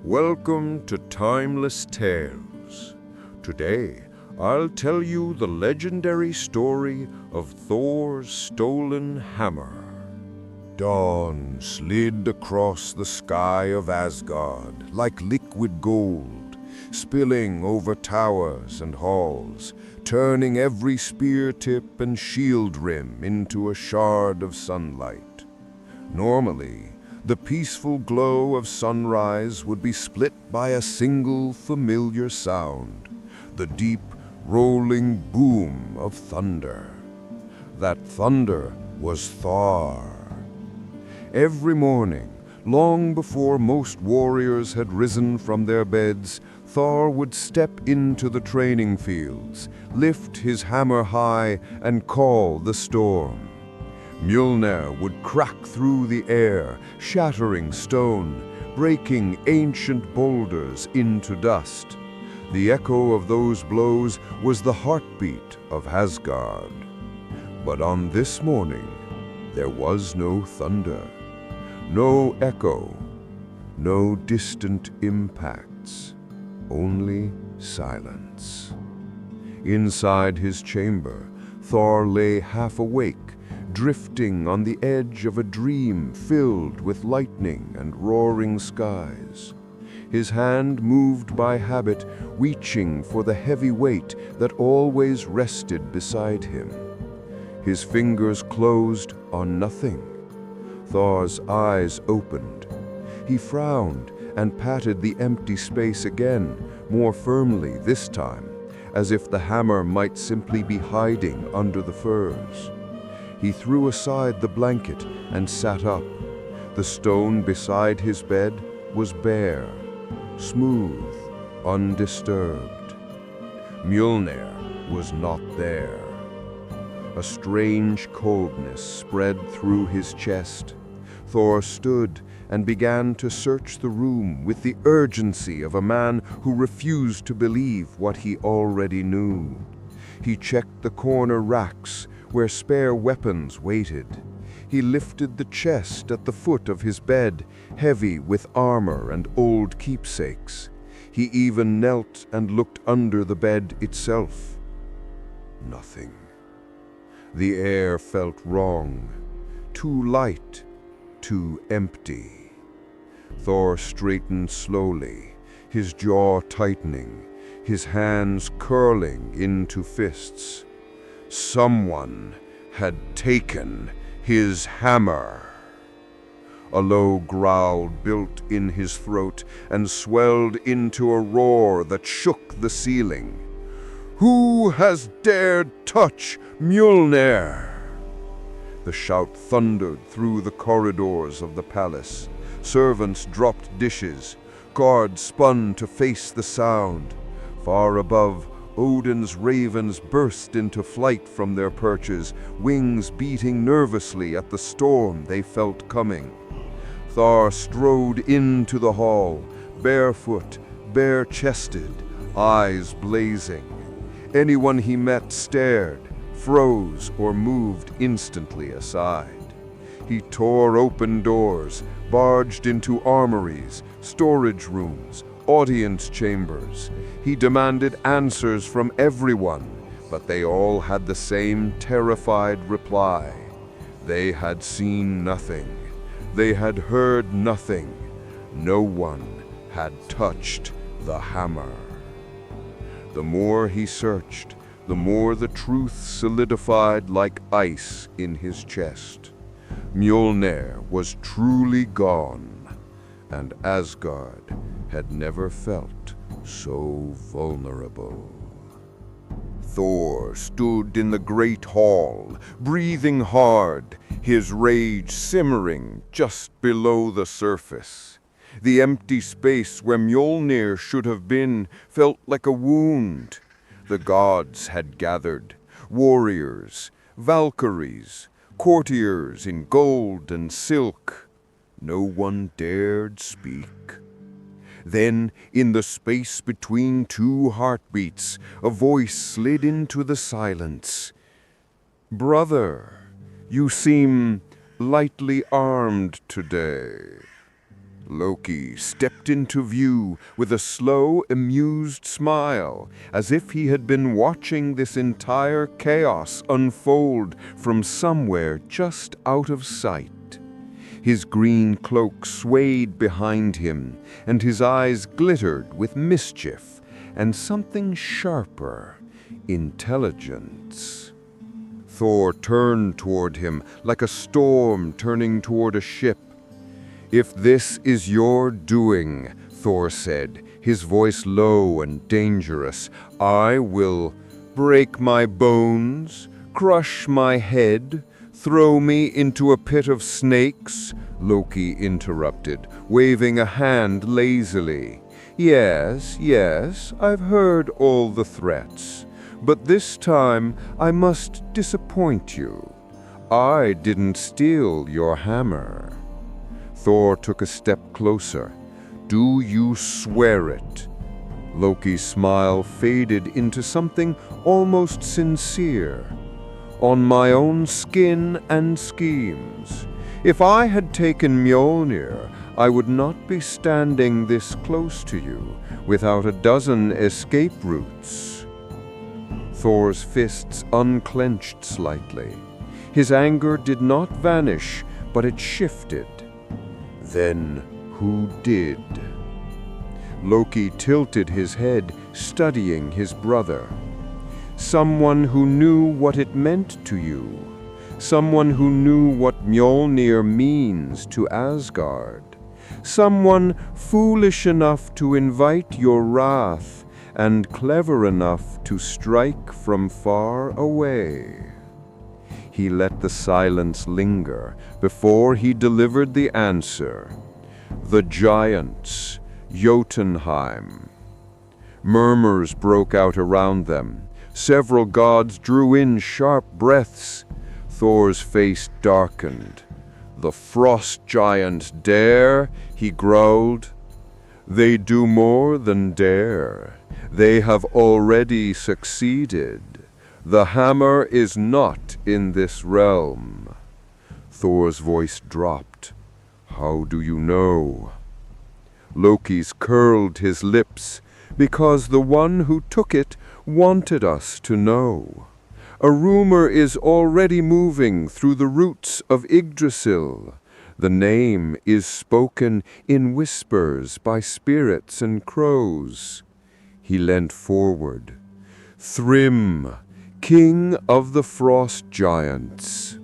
Welcome to Timeless Tales. Today, I'll tell you the legendary story of Thor's stolen hammer. Dawn slid across the sky of Asgard like liquid gold, spilling over towers and halls, turning every spear tip and shield rim into a shard of sunlight. Normally, the peaceful glow of sunrise would be split by a single familiar sound, the deep, rolling boom of thunder. That thunder was Thor. Every morning, long before most warriors had risen from their beds, Thor would step into the training fields, lift his hammer high, and call the storm. Mjolnir would crack through the air, shattering stone, breaking ancient boulders into dust. The echo of those blows was the heartbeat of Asgard. But on this morning, there was no thunder, no echo, no distant impacts, only silence. Inside his chamber, Thor lay half awake, drifting on the edge of a dream filled with lightning and roaring skies. His hand moved by habit, reaching for the heavy weight that always rested beside him. His fingers closed on nothing. Thor's eyes opened. He frowned and patted the empty space again, more firmly this time, as if the hammer might simply be hiding under the furs. He threw aside the blanket and sat up. The stone beside his bed was bare, smooth, undisturbed. Mjolnir was not there. A strange coldness spread through his chest. Thor stood and began to search the room with the urgency of a man who refused to believe what he already knew. He checked the corner racks where spare weapons waited. He lifted the chest at the foot of his bed, heavy with armor and old keepsakes. He even knelt and looked under the bed itself. Nothing. The air felt wrong, too light, too empty. Thor straightened slowly, his jaw tightening, his hands curling into fists. Someone had taken his hammer. A low growl built in his throat and swelled into a roar that shook the ceiling. Who has dared touch Mjolnir? The shout thundered through the corridors of the palace. Servants dropped dishes. Guards spun to face the sound. Far above, Odin's ravens burst into flight from their perches, wings beating nervously at the storm they felt coming. Thor strode into the hall, barefoot, bare-chested, eyes blazing. Anyone he met stared, froze, or moved instantly aside. He tore open doors, barged into armories, storage rooms, audience chambers. He demanded answers from everyone, but they all had the same terrified reply. They had seen nothing. They had heard nothing. No one had touched the hammer. The more he searched, the more the truth solidified like ice in his chest. Mjolnir was truly gone, and Asgard had never felt so vulnerable. Thor stood in the great hall, breathing hard, his rage simmering just below the surface. The empty space where Mjolnir should have been felt like a wound. The gods had gathered, warriors, Valkyries, courtiers in gold and silk. No one dared speak. Then, in the space between two heartbeats, a voice slid into the silence. "Brother, you seem lightly armed today." Loki stepped into view with a slow, amused smile, as if he had been watching this entire chaos unfold from somewhere just out of sight. His green cloak swayed behind him, and his eyes glittered with mischief and something sharper, intelligence. Thor turned toward him like a storm turning toward a ship. "If this is your doing," Thor said, his voice low and dangerous, "I will break my bones, crush my head, throw me into a pit of snakes," Loki interrupted, waving a hand lazily. Yes, I've heard all the threats, but this time I must disappoint you. I didn't steal your hammer." Thor took a step closer. "Do you swear it?" Loki's smile faded into something almost sincere. "On my own skin and schemes. If I had taken Mjolnir, I would not be standing this close to you without a dozen escape routes." Thor's fists unclenched slightly. His anger did not vanish, but it shifted. "Then who did?" Loki tilted his head, studying his brother. "Someone who knew what it meant to you. Someone who knew what Mjolnir means to Asgard. Someone foolish enough to invite your wrath and clever enough to strike from far away." He let the silence linger before he delivered the answer. "The giants, Jotunheim." Murmurs broke out around them. Several gods drew in sharp breaths. Thor's face darkened. "The frost giants dare," he growled. "They do more than dare. They have already succeeded. The hammer is not in this realm." Thor's voice dropped. "How do you know?" Loki's curled his lips. "Because the one who took it wanted us to know. A rumor is already moving through the roots of Yggdrasil. The name is spoken in whispers by spirits and crows." He leant forward. "Thrym, king of the frost giants."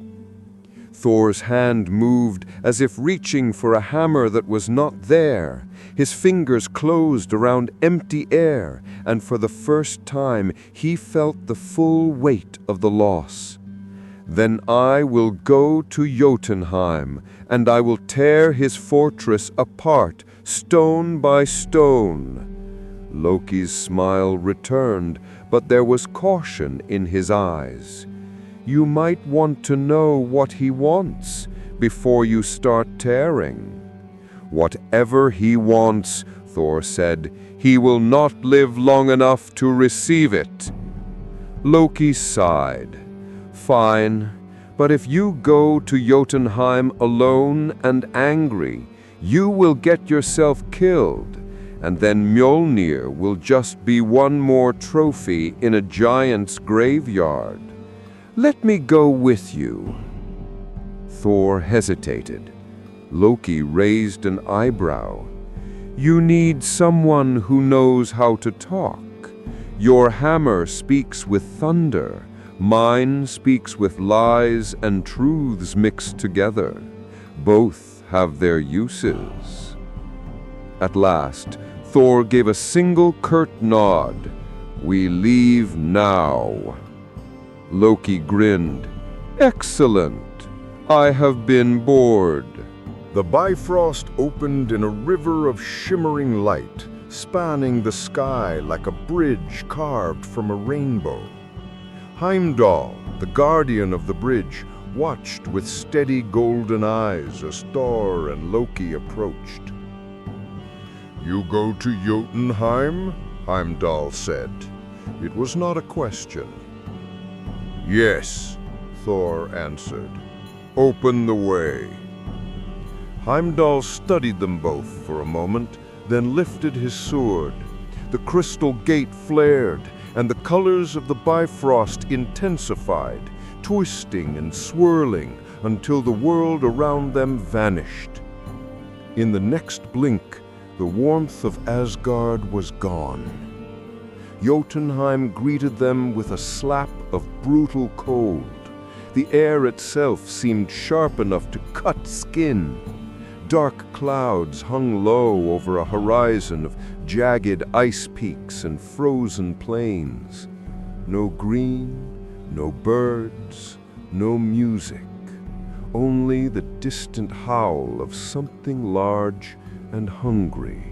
Thor's hand moved as if reaching for a hammer that was not there. His fingers closed around empty air, and for the first time he felt the full weight of the loss. "Then I will go to Jotunheim, and I will tear his fortress apart, stone by stone." Loki's smile returned, but there was caution in his eyes. "You might want to know what he wants before you start tearing." "Whatever he wants," Thor said, "he will not live long enough to receive it." Loki sighed. "Fine, but if you go to Jotunheim alone and angry, you will get yourself killed, and then Mjolnir will just be one more trophy in a giant's graveyard. Let me go with you." Thor hesitated. Loki raised an eyebrow. "You need someone who knows how to talk. Your hammer speaks with thunder. Mine speaks with lies and truths mixed together. Both have their uses." At last, Thor gave a single curt nod. "We leave now." Loki grinned. "Excellent. I have been bored." The Bifrost opened in a river of shimmering light, spanning the sky like a bridge carved from a rainbow. Heimdall, the guardian of the bridge, watched with steady golden eyes as Thor and Loki approached. "You go to Jotunheim?" Heimdall said. It was not a question. "Yes," Thor answered. "Open the way." Heimdall studied them both for a moment, then lifted his sword. The crystal gate flared, and the colors of the Bifrost intensified, twisting and swirling until the world around them vanished. In the next blink, the warmth of Asgard was gone. Jotunheim greeted them with a slap of brutal cold. The air itself seemed sharp enough to cut skin. Dark clouds hung low over a horizon of jagged ice peaks and frozen plains. No green, no birds, no music. Only the distant howl of something large and hungry.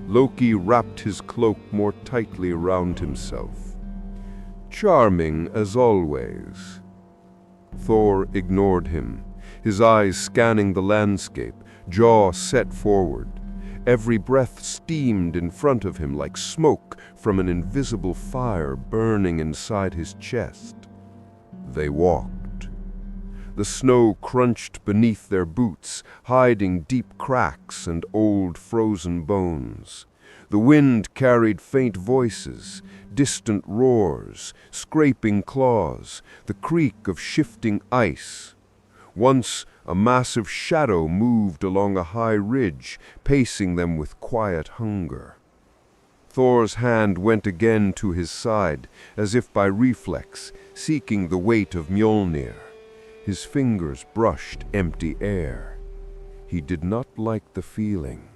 Loki wrapped his cloak more tightly around himself. Charming as always. Thor ignored him, his eyes scanning the landscape, jaw set forward. Every breath steamed in front of him like smoke from an invisible fire burning inside his chest. They walked. The snow crunched beneath their boots, hiding deep cracks and old frozen bones. The wind carried faint voices, distant roars, scraping claws, the creak of shifting ice. Once, a massive shadow moved along a high ridge, pacing them with quiet hunger. Thor's hand went again to his side, as if by reflex, seeking the weight of Mjolnir. His fingers brushed empty air. He did not like the feeling.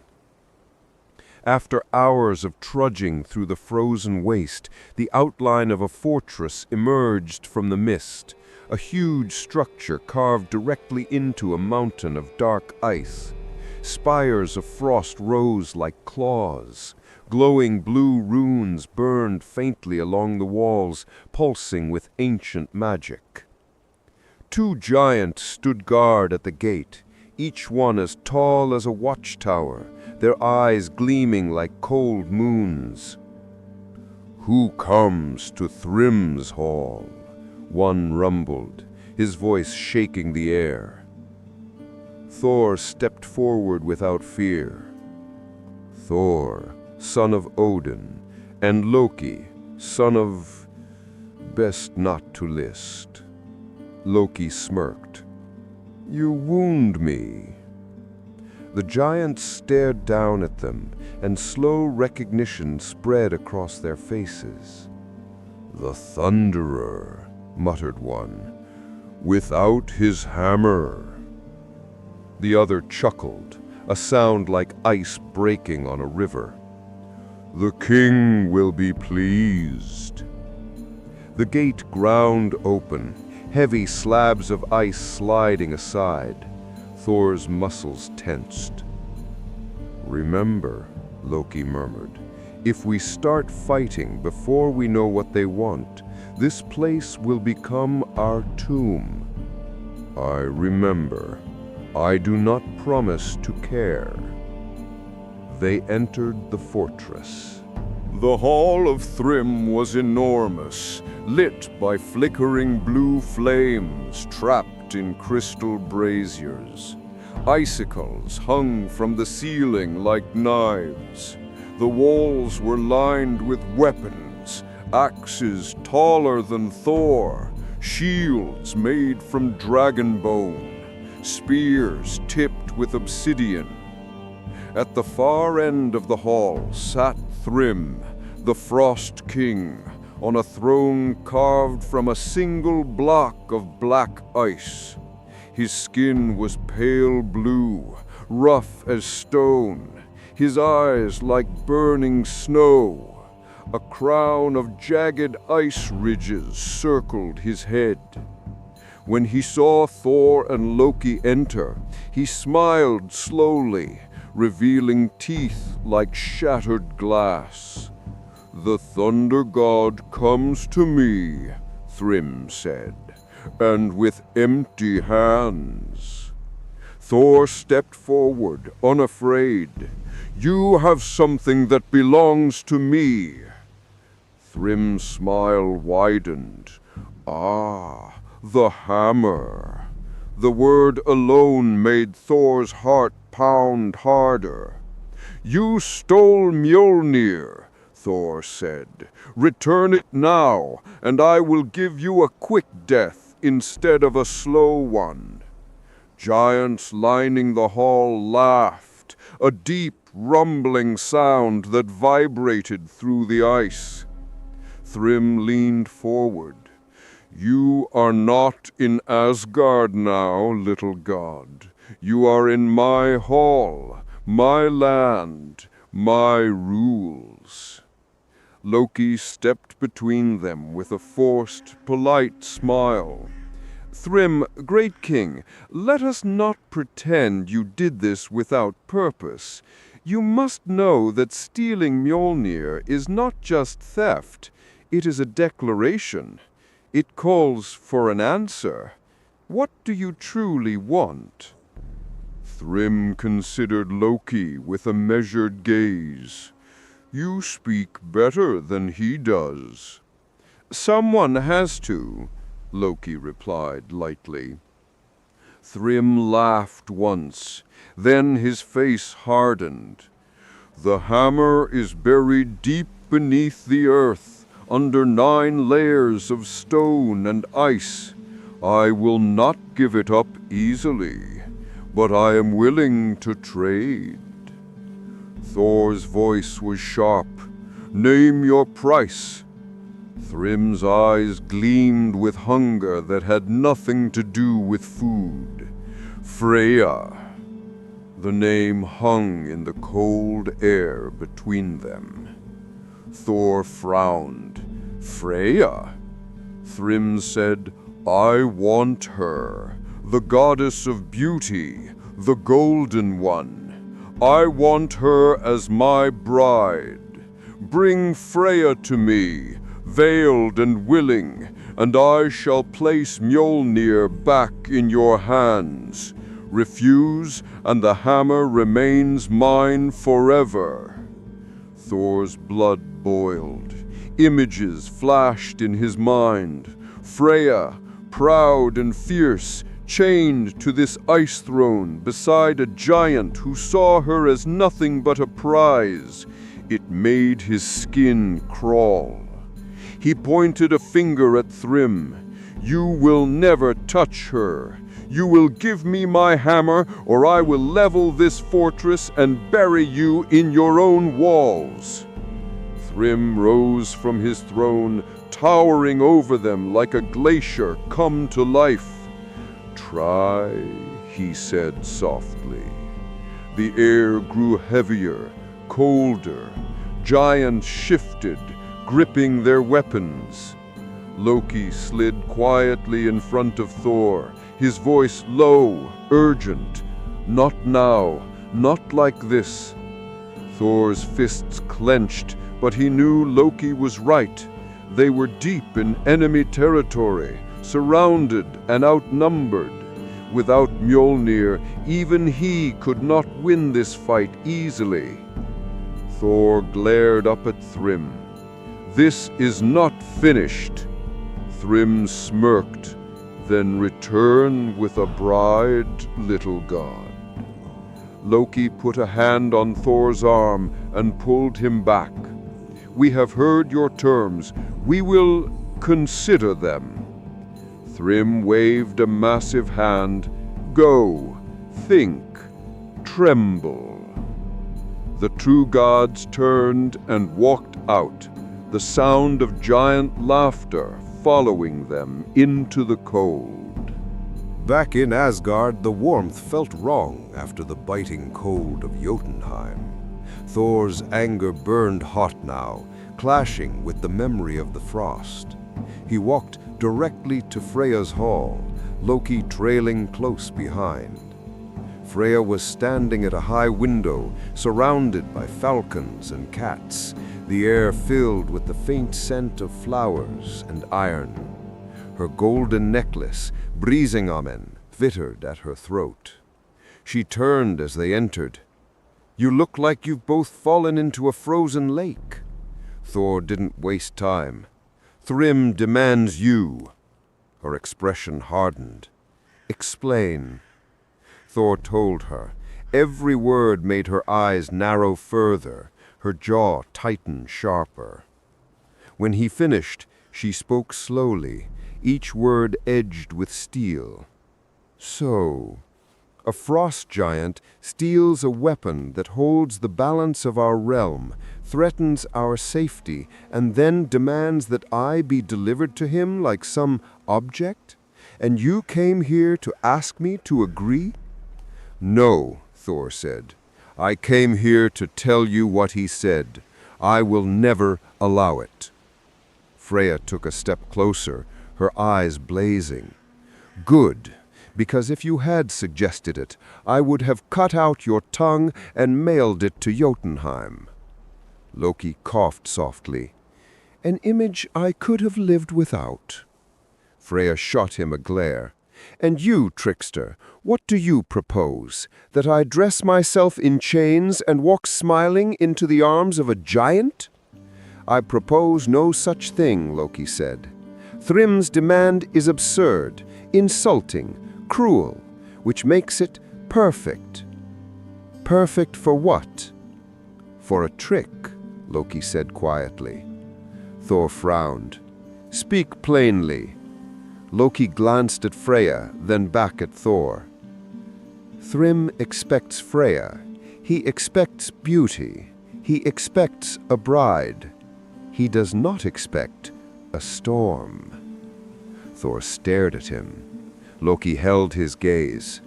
After hours of trudging through the frozen waste, the outline of a fortress emerged from the mist, a huge structure carved directly into a mountain of dark ice. Spires of frost rose like claws. Glowing blue runes burned faintly along the walls, pulsing with ancient magic. Two giants stood guard at the gate, each one as tall as a watchtower, their eyes gleaming like cold moons. "Who comes to Thrym's hall?" one rumbled, his voice shaking the air. Thor stepped forward without fear. Thor, son of Odin, and Loki, son of... best not to list. Loki smirked. "You wound me." The giants stared down at them, and slow recognition spread across their faces. "The Thunderer," muttered one, "without his hammer." The other chuckled, a sound like ice breaking on a river. "The king will be pleased." The gate ground open, heavy slabs of ice sliding aside. Thor's muscles tensed. "Remember," Loki murmured, "if we start fighting before we know what they want, this place will become our tomb." "I remember. I do not promise to care." They entered the fortress. The hall of Thrym was enormous, lit by flickering blue flames trapped in crystal braziers. Icicles hung from the ceiling like knives. The walls were lined with weapons, axes taller than Thor, shields made from dragon bone, spears tipped with obsidian. At the far end of the hall sat Thrym, the Frost King, on a throne carved from a single block of black ice. His skin was pale blue, rough as stone, his eyes like burning snow. A crown of jagged ice ridges circled his head. When he saw Thor and Loki enter, he smiled slowly, revealing teeth like shattered glass. "The Thunder God comes to me," Thrym said, "and with empty hands." Thor stepped forward, unafraid. "You have something that belongs to me." Thrym's smile widened. "Ah, the hammer." The word alone made Thor's heart pound harder. "You stole Mjolnir," Thor said. "Return it now, and I will give you a quick death instead of a slow one." Giants lining the hall laughed, a deep, rumbling sound that vibrated through the ice. Thrym leaned forward. "You are not in Asgard now, little god. You are in my hall, my land, my rules." Loki stepped between them with a forced, polite smile. "Thrym, great king, let us not pretend you did this without purpose. You must know that stealing Mjolnir is not just theft, it is a declaration. It calls for an answer. What do you truly want?" Thrym considered Loki with a measured gaze. "You speak better than he does." "Someone has to," Loki replied lightly. Thrym laughed once, then his face hardened. "The hammer is buried deep beneath the earth, under 9 layers of stone and ice. I will not give it up easily, but I am willing to trade." Thor's voice was sharp. "Name your price." Thrym's eyes gleamed with hunger that had nothing to do with food. "Freya." The name hung in the cold air between them. Thor frowned. "Freya?" Thrym said, "I want her, the goddess of beauty, the golden one. I want her as my bride. Bring Freya to me, veiled and willing, and I shall place Mjolnir back in your hands. Refuse, and the hammer remains mine forever." Thor's blood boiled. Images flashed in his mind. Freya, proud and fierce, chained to this ice throne beside a giant who saw her as nothing but a prize. It made his skin crawl. He pointed a finger at Thrym. "You will never touch her. You will give me my hammer, or I will level this fortress and bury you in your own walls." Thrym rose from his throne, towering over them like a glacier come to life. "Try," he said softly. The air grew heavier, colder. Giants shifted, gripping their weapons. Loki slid quietly in front of Thor, his voice low, urgent. "Not now, not like this." Thor's fists clenched, but he knew Loki was right. They were deep in enemy territory, surrounded and outnumbered. Without Mjolnir, even he could not win this fight easily. Thor glared up at Thrym. "This is not finished." Thrym smirked. "Then return with a bride, little god." Loki put a hand on Thor's arm and pulled him back. "We have heard your terms. We will consider them." Thrym waved a massive hand. "Go, think, tremble." The two gods turned and walked out, the sound of giant laughter following them into the cold. Back in Asgard, the warmth felt wrong after the biting cold of Jotunheim. Thor's anger burned hot now, clashing with the memory of the frost. He walked directly to Freya's hall, Loki trailing close behind. Freya was standing at a high window, surrounded by falcons and cats, the air filled with the faint scent of flowers and iron. Her golden necklace, Brisingamen, glittered at her throat. She turned as they entered. "You look like you've both fallen into a frozen lake." Thor didn't waste time. "Thrym demands you." Her expression hardened. Explain. Thor told her. Every word made her eyes narrow further, her jaw tighten sharper. When he finished, she spoke slowly, each word edged with steel. So, a frost giant steals a weapon that holds the balance of our realm, threatens our safety, and then demands that I be delivered to him like some object? And you came here to ask me to agree? No, Thor said. I came here to tell you what he said. I will never allow it. Freya took a step closer, her eyes blazing. Good, because if you had suggested it, I would have cut out your tongue and mailed it to Jotunheim. Loki coughed softly. An image I could have lived without. Freya shot him a glare. And you, trickster, what do you propose? That I dress myself in chains and walk smiling into the arms of a giant? I propose no such thing, Loki said. Thrym's demand is absurd, insulting, cruel, which makes it perfect. Perfect for what? For a trick, Loki said quietly. Thor frowned. Speak plainly. Loki glanced at Freya, then back at Thor. Thrym expects Freya. He expects beauty. He expects a bride. He does not expect a storm. Thor stared at him. Loki held his gaze.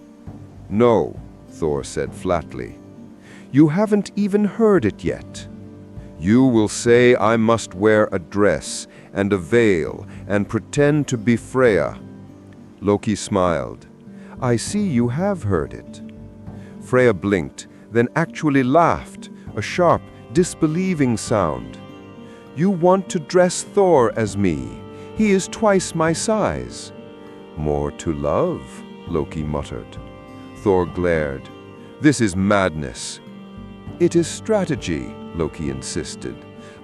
No, Thor said flatly. You haven't even heard it yet. You will say I must wear a dress and a veil and pretend to be Freya. Loki smiled. I see you have heard it. Freya blinked, then actually laughed, a sharp, disbelieving sound. You want to dress Thor as me. He is twice my size. More to love, Loki muttered. Thor glared. This is madness. It is strategy, Loki insisted.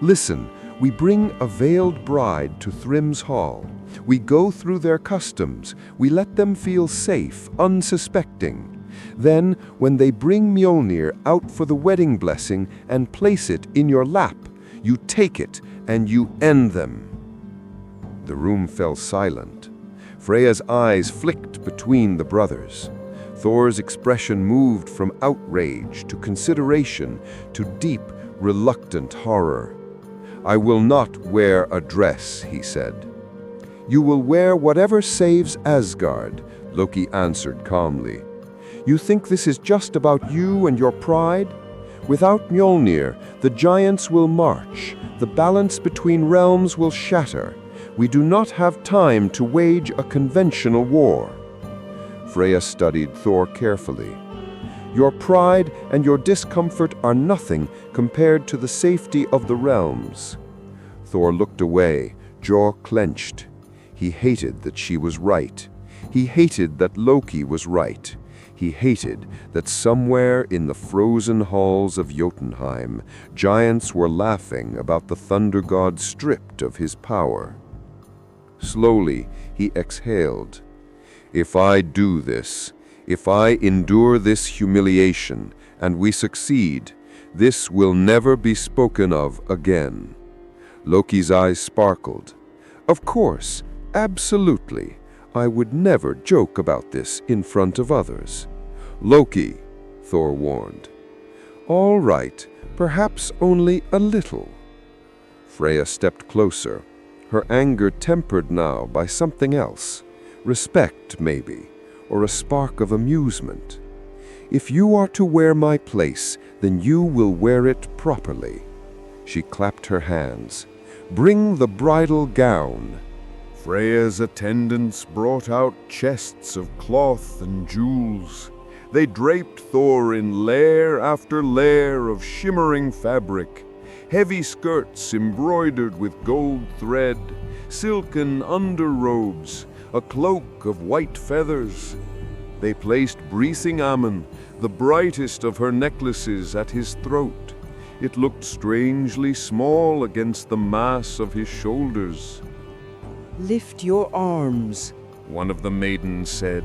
Listen, we bring a veiled bride to Thrym's hall. We go through their customs. We let them feel safe, unsuspecting. Then, when they bring Mjolnir out for the wedding blessing and place it in your lap, you take it and you end them. The room fell silent. Freya's eyes flicked between the brothers. Thor's expression moved from outrage to consideration to deep, reluctant horror. I will not wear a dress, he said. You will wear whatever saves Asgard, Loki answered calmly. You think this is just about you and your pride? Without Mjolnir, the giants will march. The balance between realms will shatter. We do not have time to wage a conventional war. Freya studied Thor carefully. Your pride and your discomfort are nothing compared to the safety of the realms. Thor looked away, jaw clenched. He hated that she was right. He hated that Loki was right. He hated that somewhere in the frozen halls of Jotunheim, giants were laughing about the thunder god stripped of his power. Slowly, he exhaled. If I do this, if I endure this humiliation, and we succeed, this will never be spoken of again. Loki's eyes sparkled. Of course, absolutely. I would never joke about this in front of others. Loki, Thor warned. All right, perhaps only a little. Freya stepped closer, her anger tempered now by something else. Respect, maybe, or a spark of amusement. If you are to wear my place, then you will wear it properly. She clapped her hands. Bring the bridal gown. Freya's attendants brought out chests of cloth and jewels. They draped Thor in layer after layer of shimmering fabric, heavy skirts embroidered with gold thread, silken underrobes, a cloak of white feathers. They placed breathing Ammon, the brightest of her necklaces, at his throat. It looked strangely small against the mass of his shoulders. Lift your arms, one of the maidens said.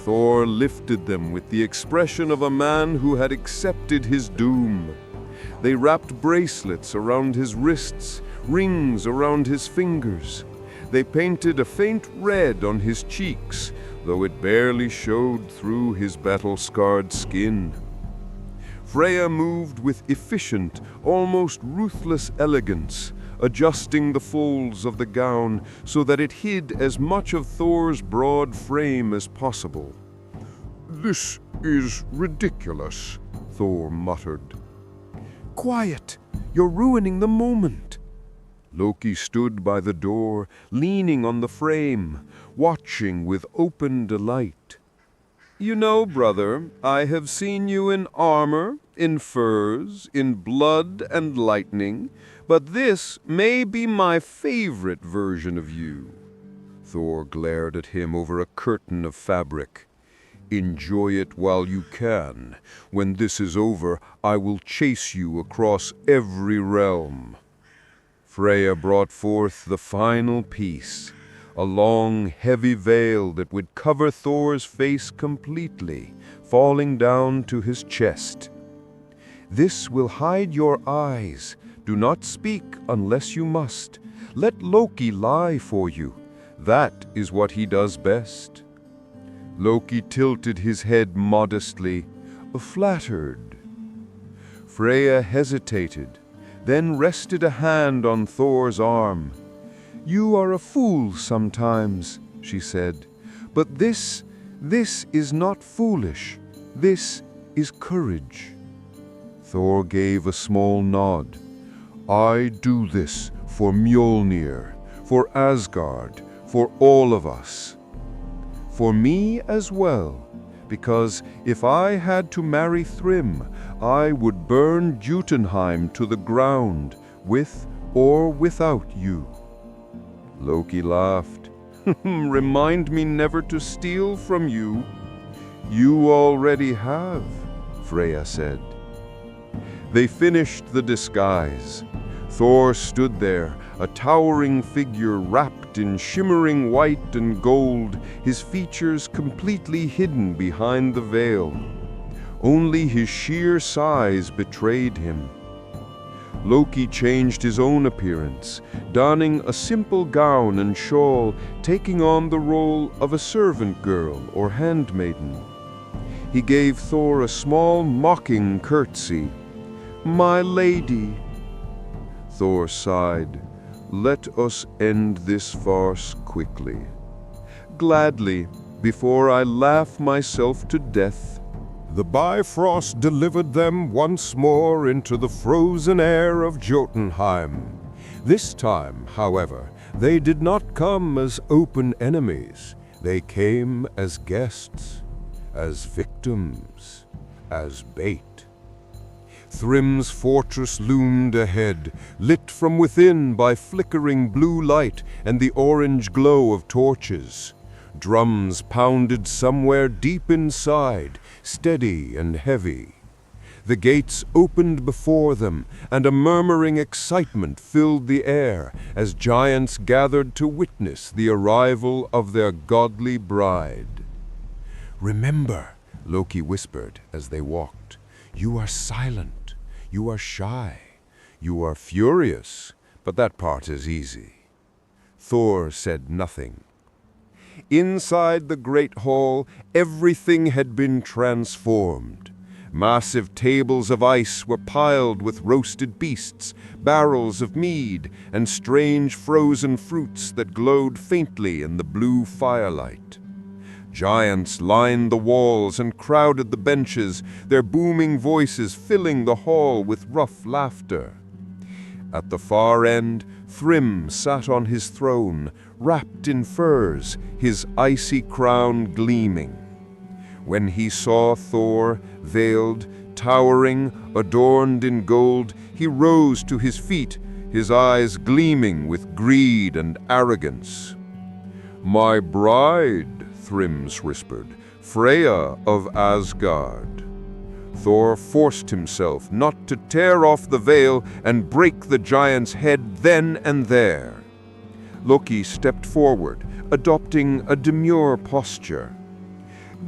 Thor lifted them with the expression of a man who had accepted his doom. They wrapped bracelets around his wrists, rings around his fingers. They painted a faint red on his cheeks, though it barely showed through his battle-scarred skin. Freya moved with efficient, almost ruthless elegance, adjusting the folds of the gown so that it hid as much of Thor's broad frame as possible. "This is ridiculous," Thor muttered. "Quiet! You're ruining the moment." Loki stood by the door, leaning on the frame, watching with open delight. "You know, brother, I have seen you in armor, in furs, in blood and lightning, but this may be my favorite version of you." Thor glared at him over a curtain of fabric. "Enjoy it while you can. When this is over, I will chase you across every realm." Freya brought forth the final piece, a long, heavy veil that would cover Thor's face completely, falling down to his chest. "This will hide your eyes. Do not speak unless you must. Let Loki lie for you. That is what he does best." Loki tilted his head modestly, flattered. Freya hesitated, then rested a hand on Thor's arm. "You are a fool sometimes," she said, "but this is not foolish. This is courage." Thor gave a small nod. "I do this for Mjolnir, for Asgard, for all of us. For me as well, because if I had to marry Thrym, I would burn Jotunheim to the ground, with or without you." Loki laughed. "Remind me never to steal from you." "You already have," Freya said. They finished the disguise. Thor stood there, a towering figure wrapped in shimmering white and gold, his features completely hidden behind the veil. Only his sheer size betrayed him. Loki changed his own appearance, donning a simple gown and shawl, taking on the role of a servant girl or handmaiden. He gave Thor a small, mocking curtsy. "My lady." Thor sighed. "Let us end this farce quickly." "Gladly, before I laugh myself to death." The Bifrost delivered them once more into the frozen air of Jotunheim. This time, however, they did not come as open enemies. They came as guests, as victims, as bait. Thrym's fortress loomed ahead, lit from within by flickering blue light and the orange glow of torches. Drums pounded somewhere deep inside, steady and heavy. The gates opened before them, and a murmuring excitement filled the air as giants gathered to witness the arrival of their godly bride. "Remember," Loki whispered as they walked, "you are silent, you are shy, you are furious, but that part is easy." Thor said nothing. Inside the great hall, everything had been transformed. Massive tables of ice were piled with roasted beasts, barrels of mead, and strange frozen fruits that glowed faintly in the blue firelight. Giants lined the walls and crowded the benches, their booming voices filling the hall with rough laughter. At the far end, Thrym sat on his throne, wrapped in furs, his icy crown gleaming. When he saw Thor, veiled, towering, adorned in gold, he rose to his feet, his eyes gleaming with greed and arrogance. "My bride," Thrym whispered, "Freya of Asgard." Thor forced himself not to tear off the veil and break the giant's head then and there. Loki stepped forward, adopting a demure posture.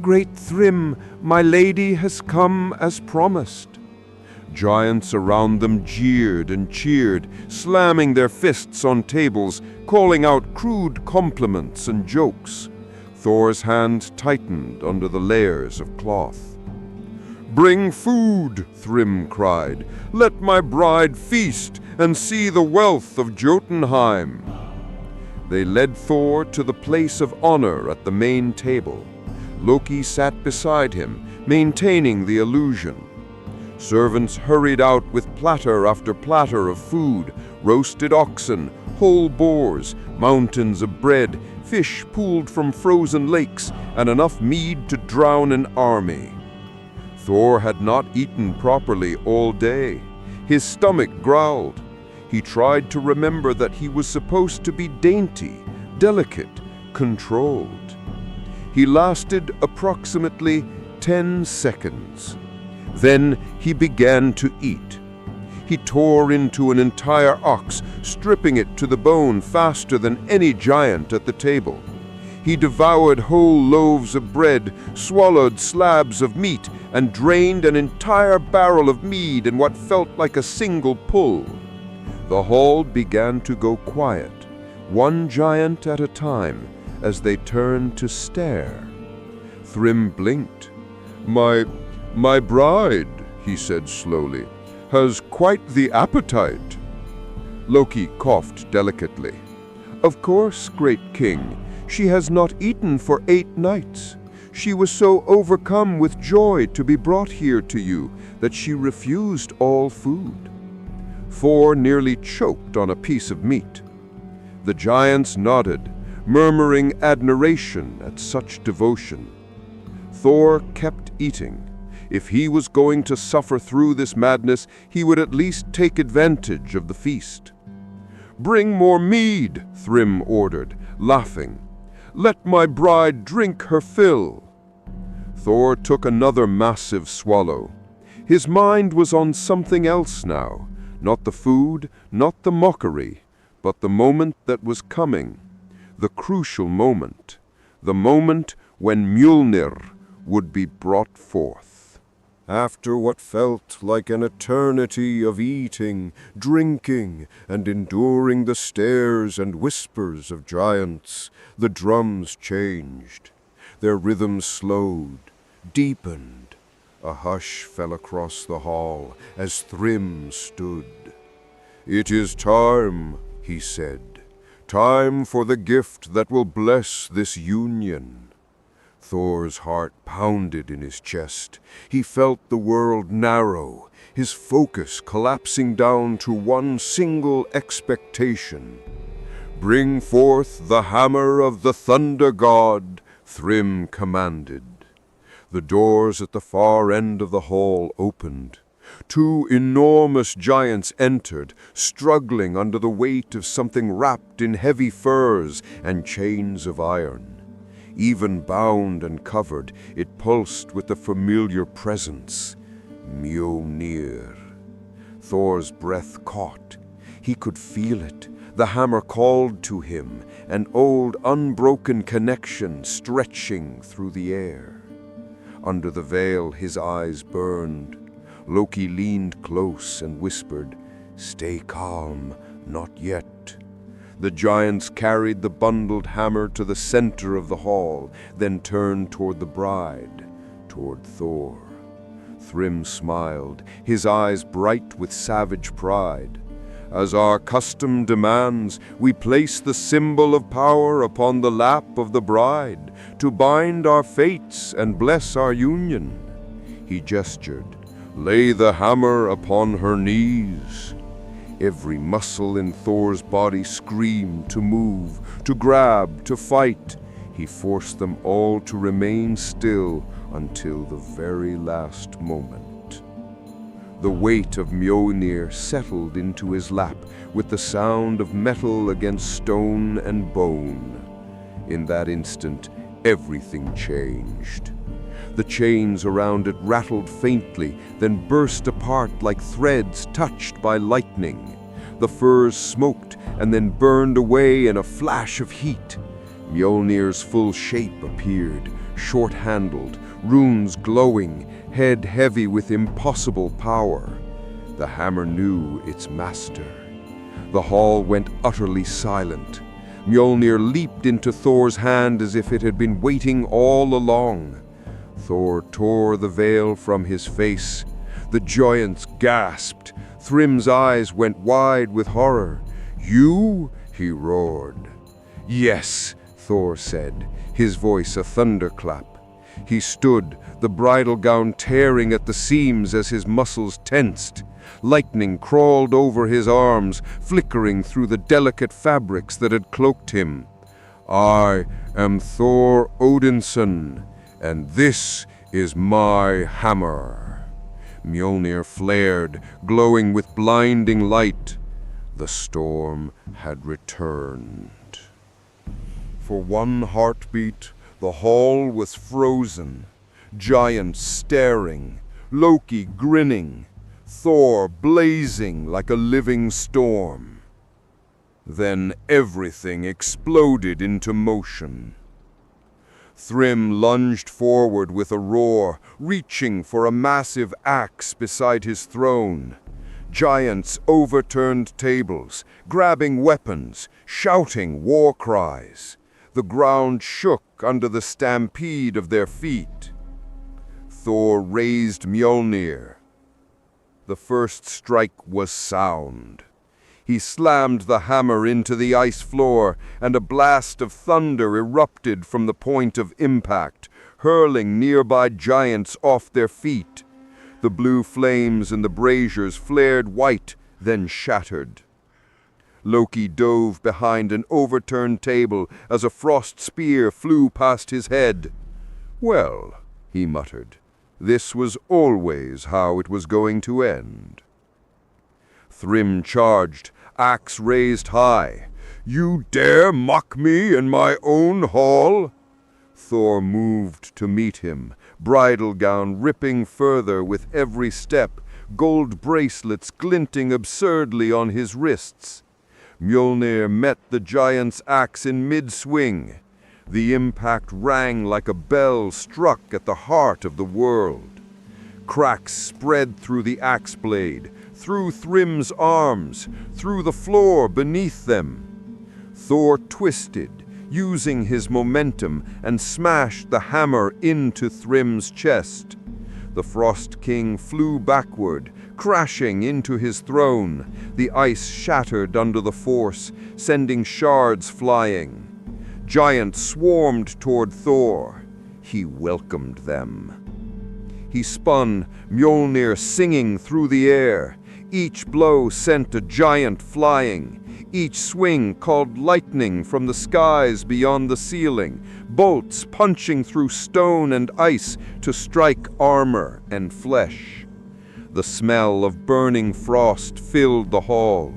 "Great Thrym, my lady has come as promised." Giants around them jeered and cheered, slamming their fists on tables, calling out crude compliments and jokes. Thor's hand tightened under the layers of cloth. "Bring food," Thrym cried. "Let my bride feast and see the wealth of Jotunheim." They led Thor to the place of honor at the main table. Loki sat beside him, maintaining the illusion. Servants hurried out with platter after platter of food: roasted oxen, whole boars, mountains of bread, fish pulled from frozen lakes, and enough mead to drown an army. Thor had not eaten properly all day. His stomach growled. He tried to remember that he was supposed to be dainty, delicate, controlled. He lasted approximately 10 seconds. Then he began to eat. He tore into an entire ox, stripping it to the bone faster than any giant at the table. He devoured whole loaves of bread, swallowed slabs of meat, and drained an entire barrel of mead in what felt like a single pull. The hall began to go quiet, one giant at a time, as they turned to stare. Thrym blinked. My bride," he said slowly, "has quite the appetite." Loki coughed delicately. "Of course, great king. She has not eaten for 8 nights. She was so overcome with joy to be brought here to you that she refused all food." Thor nearly choked on a piece of meat. The giants nodded, murmuring admiration at such devotion. Thor kept eating. If he was going to suffer through this madness, he would at least take advantage of the feast. "Bring more mead," Thrym ordered, laughing. "Let my bride drink her fill." Thor took another massive swallow. His mind was on something else now. Not the food, not the mockery, but the moment that was coming. The crucial moment. The moment when Mjölnir would be brought forth. After what felt like an eternity of eating, drinking, and enduring the stares and whispers of giants, the drums changed. Their rhythm slowed, deepened. A hush fell across the hall as Thrym stood. "It is time," he said. "Time for the gift that will bless this union." Thor's heart pounded in his chest. He felt the world narrow, his focus collapsing down to one single expectation. "Bring forth the hammer of the thunder god," Thrym commanded. The doors at the far end of the hall opened. 2 enormous giants entered, struggling under the weight of something wrapped in heavy furs and chains of iron. Even bound and covered, it pulsed with the familiar presence, Mjolnir. Thor's breath caught. He could feel it. The hammer called to him, an old unbroken connection stretching through the air. Under the veil, his eyes burned. Loki leaned close and whispered, "Stay calm, not yet." The giants carried the bundled hammer to the center of the hall, then turned toward the bride, toward Thor. Thrym smiled, his eyes bright with savage pride. "As our custom demands, we place the symbol of power upon the lap of the bride, to bind our fates and bless our union." He gestured. "Lay the hammer upon her knees." Every muscle in Thor's body screamed to move, to grab, to fight. He forced them all to remain still until the very last moment. The weight of Mjolnir settled into his lap with the sound of metal against stone and bone. In that instant, everything changed. The chains around it rattled faintly, then burst apart like threads touched by lightning. The furs smoked and then burned away in a flash of heat. Mjolnir's full shape appeared, short-handled, runes glowing, head heavy with impossible power. The hammer knew its master. The hall went utterly silent. Mjolnir leaped into Thor's hand as if it had been waiting all along. Thor tore the veil from his face. The giants gasped. Thrym's eyes went wide with horror. "You?" he roared. "Yes," Thor said, his voice a thunderclap. He stood, the bridal gown tearing at the seams as his muscles tensed. Lightning crawled over his arms, flickering through the delicate fabrics that had cloaked him. "I am Thor Odinson, and this is my hammer." Mjolnir flared, glowing with blinding light. The storm had returned. For one heartbeat, the hall was frozen. Giants staring, Loki grinning, Thor blazing like a living storm. Then everything exploded into motion. Thrym lunged forward with a roar, reaching for a massive axe beside his throne. Giants overturned tables, grabbing weapons, shouting war cries. The ground shook under the stampede of their feet. Thor raised Mjolnir. The first strike was sound. He slammed the hammer into the ice floor, and a blast of thunder erupted from the point of impact, hurling nearby giants off their feet. The blue flames in the braziers flared white, then shattered. Loki dove behind an overturned table as a frost spear flew past his head. "Well," he muttered, "this was always how it was going to end." Thrym charged, axe raised high. "You dare mock me in my own hall?" Thor moved to meet him, bridal gown ripping further with every step, gold bracelets glinting absurdly on his wrists. Mjolnir met the giant's axe in mid-swing. The impact rang like a bell struck at the heart of the world. Cracks spread through the axe blade, through Thrym's arms, through the floor beneath them. Thor twisted, using his momentum, and smashed the hammer into Thrym's chest. The Frost King flew backward, crashing into his throne. The ice shattered under the force, sending shards flying. Giants swarmed toward Thor. He welcomed them. He spun, Mjolnir singing through the air. Each blow sent a giant flying. Each swing called lightning from the skies beyond the ceiling, bolts punching through stone and ice to strike armor and flesh. The smell of burning frost filled the hall.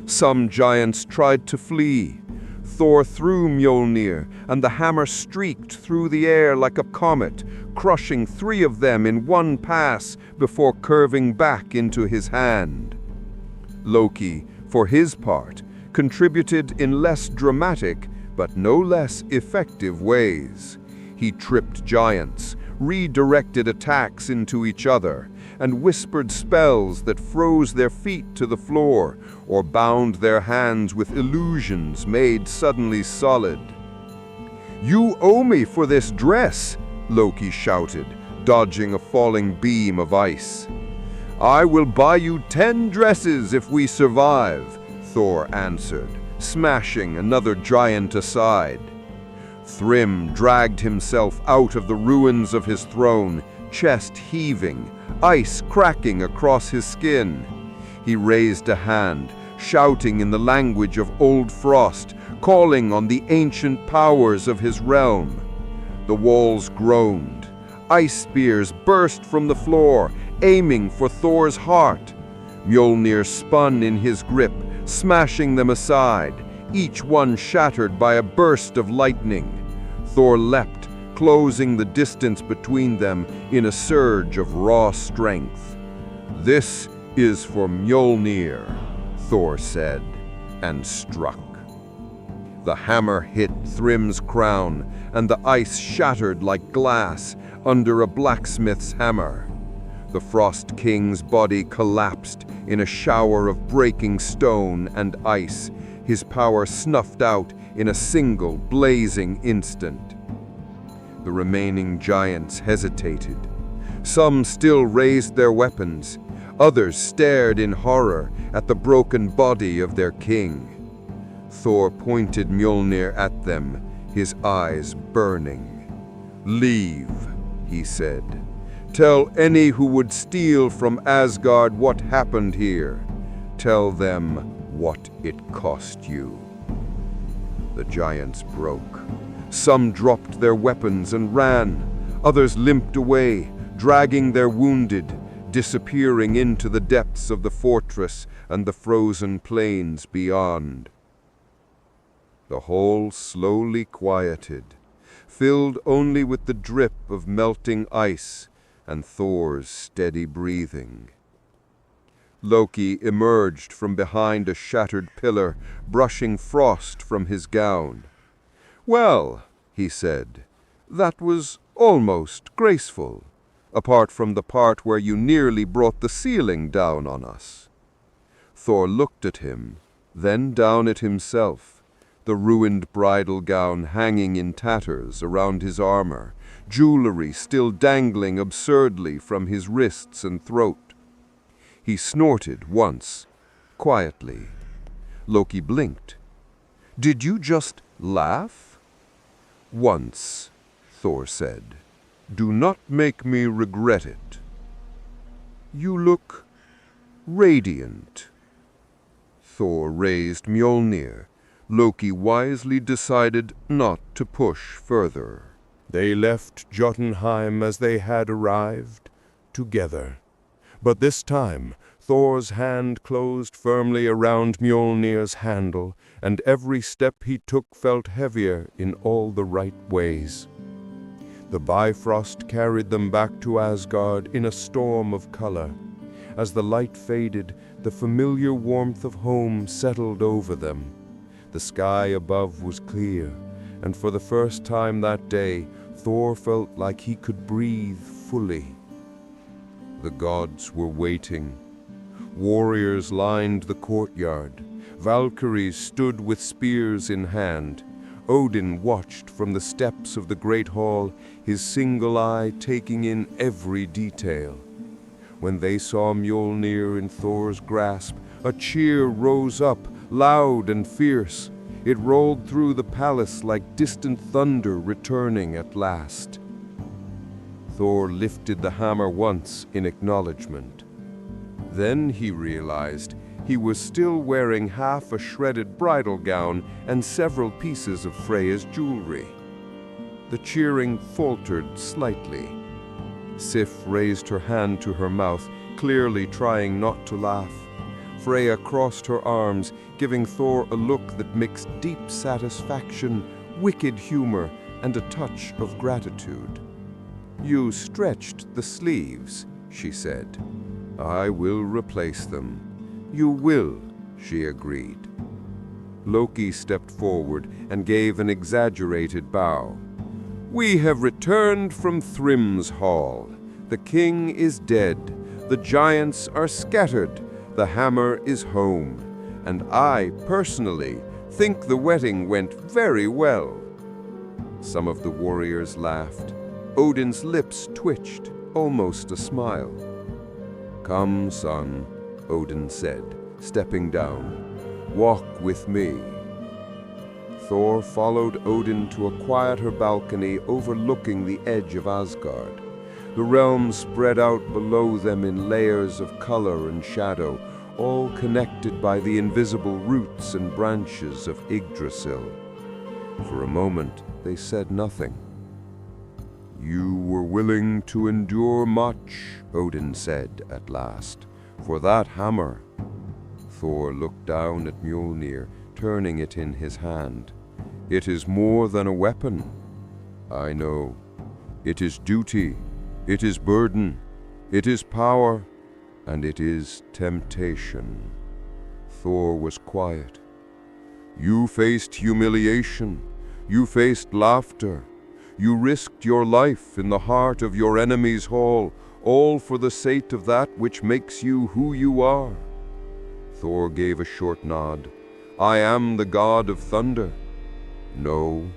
Some giants tried to flee. Thor threw Mjolnir, and the hammer streaked through the air like a comet, crushing 3 of them in one pass before curving back into his hand. Loki, for his part, contributed in less dramatic but no less effective ways. He tripped giants, redirected attacks into each other, and whispered spells that froze their feet to the floor or bound their hands with illusions made suddenly solid. "You owe me for this dress," Loki shouted, dodging a falling beam of ice. "I will buy you 10 dresses if we survive," Thor answered, smashing another giant aside. Thrym dragged himself out of the ruins of his throne, chest heaving, ice cracking across his skin. He raised a hand, shouting in the language of old frost, calling on the ancient powers of his realm. The walls groaned. Ice spears burst from the floor, aiming for Thor's heart. Mjolnir spun in his grip, smashing them aside, each one shattered by a burst of lightning. Thor leapt, closing the distance between them in a surge of raw strength. "This is for Mjolnir," Thor said, and struck. The hammer hit Thrym's crown, and the ice shattered like glass under a blacksmith's hammer. The Frost King's body collapsed in a shower of breaking stone and ice, his power snuffed out in a single blazing instant. The remaining giants hesitated. Some still raised their weapons, others stared in horror at the broken body of their king. Thor pointed Mjolnir at them, his eyes burning. "Leave," he said. "Tell any who would steal from Asgard what happened here. Tell them what it cost you." The giants broke. Some dropped their weapons and ran. Others limped away, dragging their wounded, disappearing into the depths of the fortress and the frozen plains beyond. The hall slowly quieted, filled only with the drip of melting ice and Thor's steady breathing. Loki emerged from behind a shattered pillar, brushing frost from his gown. "Well," he said, "that was almost graceful, apart from the part where you nearly brought the ceiling down on us." Thor looked at him, then down at himself, the ruined bridal gown hanging in tatters around his armor, jewelry still dangling absurdly from his wrists and throat. He snorted once, quietly. Loki blinked. "Did you just laugh?" "Once," Thor said. "Do not make me regret it." "You look radiant." Thor raised Mjolnir. Loki wisely decided not to push further. They left Jotunheim as they had arrived, together. But this time, Thor's hand closed firmly around Mjolnir's handle, and every step he took felt heavier in all the right ways. The Bifrost carried them back to Asgard in a storm of color. As the light faded, the familiar warmth of home settled over them. The sky above was clear, and for the first time that day, Thor felt like he could breathe fully. The gods were waiting. Warriors lined the courtyard. Valkyries stood with spears in hand. Odin watched from the steps of the great hall, his single eye taking in every detail. When they saw Mjolnir in Thor's grasp, a cheer rose up, loud and fierce. It rolled through the palace like distant thunder returning at last. Thor lifted the hammer once in acknowledgement. Then he realized he was still wearing half a shredded bridal gown and several pieces of Freya's jewelry. The cheering faltered slightly. Sif raised her hand to her mouth, clearly trying not to laugh. Freya crossed her arms, giving Thor a look that mixed deep satisfaction, wicked humor, and a touch of gratitude. "You stretched the sleeves," she said. "I will replace them." "You will," she agreed. Loki stepped forward and gave an exaggerated bow. "We have returned from Thrym's hall. The king is dead. The giants are scattered. The hammer is home. And I, personally, think the wedding went very well." Some of the warriors laughed. Odin's lips twitched, almost a smile. "Come, son," Odin said, stepping down. "Walk with me." Thor followed Odin to a quieter balcony overlooking the edge of Asgard. The realms spread out below them in layers of color and shadow, all connected by the invisible roots and branches of Yggdrasil. For a moment, they said nothing. "You were willing to endure much," Odin said at last, "for that hammer." Thor looked down at Mjolnir, turning it in his hand. "It is more than a weapon." "I know. It is duty. It is burden. It is power. And it is temptation." Thor was quiet. You faced humiliation, you faced laughter, you risked your life in the heart of your enemy's hall, all for the sake of that which makes you who you are. Thor gave a short nod. I am the god of thunder. No,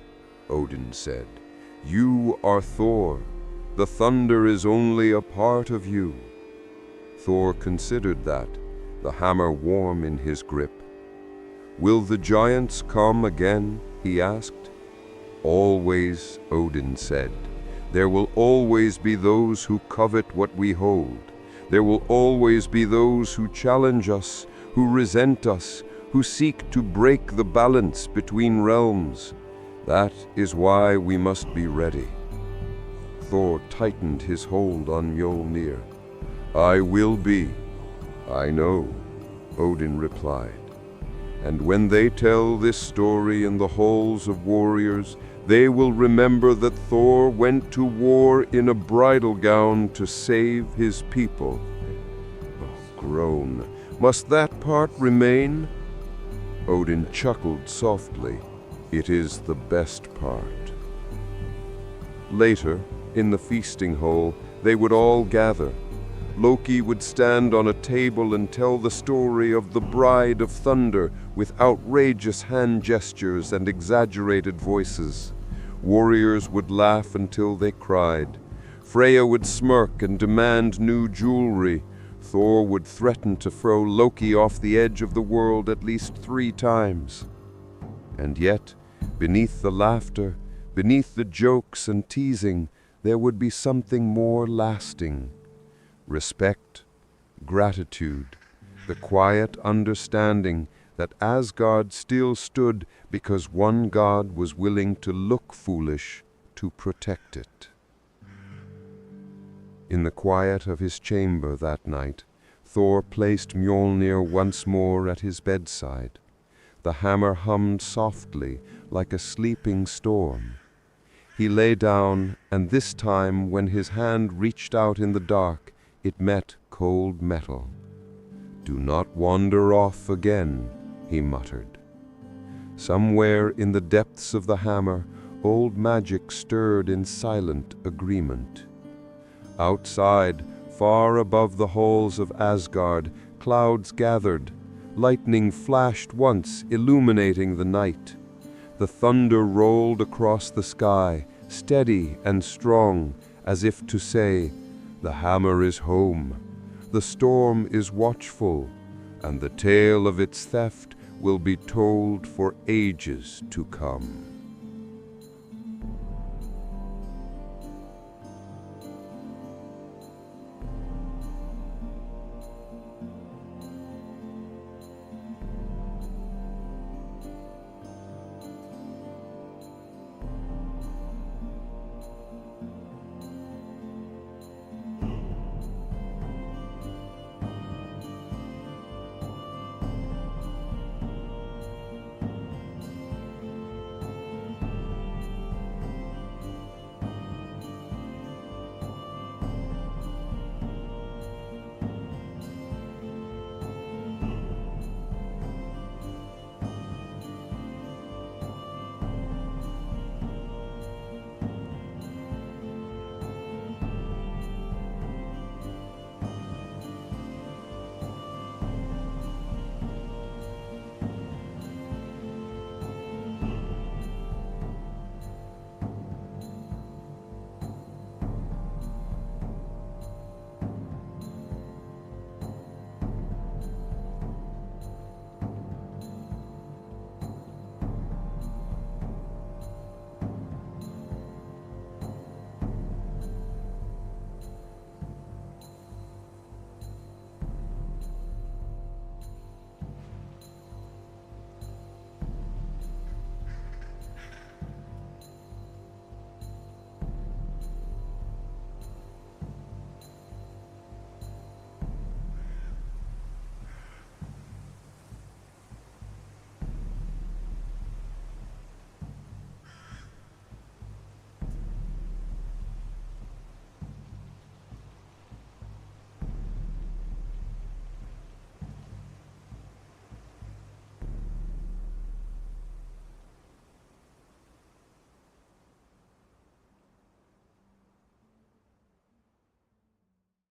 Odin said. You are Thor. The thunder is only a part of you. Thor considered that, the hammer warm in his grip. Will the giants come again? He asked. Always, Odin said. There will always be those who covet what we hold. There will always be those who challenge us, who resent us, who seek to break the balance between realms. That is why we must be ready. Thor tightened his hold on Mjolnir. I will be. I know, Odin replied. And when they tell this story in the halls of warriors, they will remember that Thor went to war in a bridal gown to save his people. Oh, groan. Must that part remain? Odin chuckled softly. It is the best part. Later, in the feasting hall, they would all gather. Loki would stand on a table and tell the story of the Bride of Thunder with outrageous hand gestures and exaggerated voices. Warriors would laugh until they cried. Freya would smirk and demand new jewelry. Thor would threaten to throw Loki off the edge of the world at least 3 times. And yet, beneath the laughter, beneath the jokes and teasing, there would be something more lasting. Respect, gratitude, the quiet understanding that Asgard still stood because one god was willing to look foolish to protect it. In the quiet of his chamber that night, Thor placed Mjolnir once more at his bedside. The hammer hummed softly like a sleeping storm. He lay down, and this time when his hand reached out in the dark, it met cold metal. Do not wander off again, he muttered. Somewhere in the depths of the hammer, old magic stirred in silent agreement. Outside, far above the halls of Asgard, clouds gathered. Lightning flashed once, illuminating the night. The thunder rolled across the sky, steady and strong, as if to say, the hammer is home, the storm is watchful, and the tale of its theft will be told for ages to come.